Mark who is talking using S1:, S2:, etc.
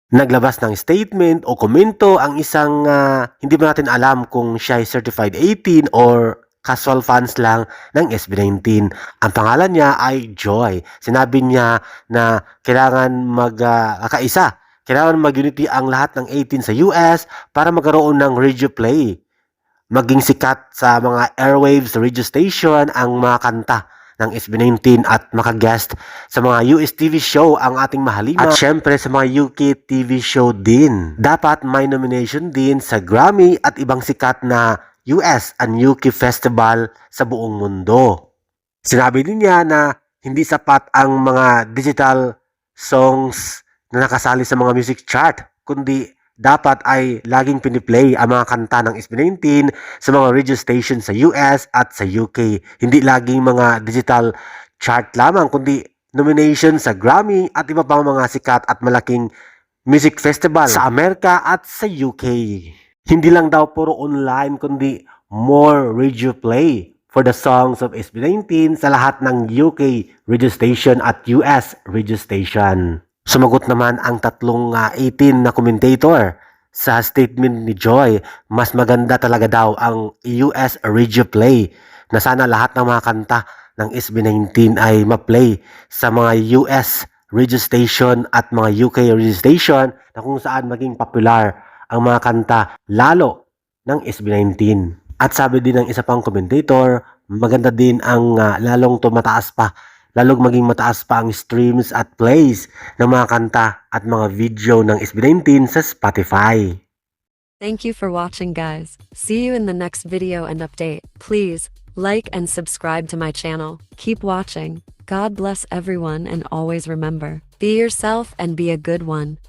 S1: naglabas ng statement o komento ang isang hindi ba natin alam kung siya ay certified 18 or casual fans lang ng SB19. Ang pangalan niya ay Joy. Sinabi niya na kailangan magkakaisa. Kailangan mag-unity ang lahat ng 18 sa US para magkaroon ng radio play. Maging sikat sa mga airwaves, radio station ang mga kanta ng SB19 at makaguest sa mga US TV show ang ating Mahalima at syempre sa mga UK TV show din. Dapat may nomination din sa Grammy at ibang sikat na US and UK festival sa buong mundo. Sinabi din niya na hindi sapat ang mga digital songs na nakasali sa mga music chart, kundi dapat ay laging piniplay ang mga kanta ng SB19 sa mga radio station sa US at sa UK. Hindi laging mga digital chart lamang, kundi nomination sa Grammy at iba pang mga sikat at malaking music festival sa Amerika at sa UK. Hindi lang daw puro online, kundi more radio play for the songs of SB19 sa lahat ng UK radio station at US radio station. Sumagot naman ang tatlong 18 na commentator sa statement ni Joy. Mas maganda talaga daw ang US radio play na sana lahat ng mga kanta ng SB19 ay ma-play sa mga US radio station at mga UK radio station na kung saan maging popular ang mga kanta lalo ng SB19. At sabi din ng isa pang commentator, maganda din ang lalong tumataas pa, lalong maging mataas pa ang streams at plays ng mga kanta at mga video ng SB19 sa Spotify.
S2: Thank you for watching, guys. See you in the next video and update. Please like and subscribe to my channel. Keep watching. God bless everyone, and always remember, be yourself and be a good one.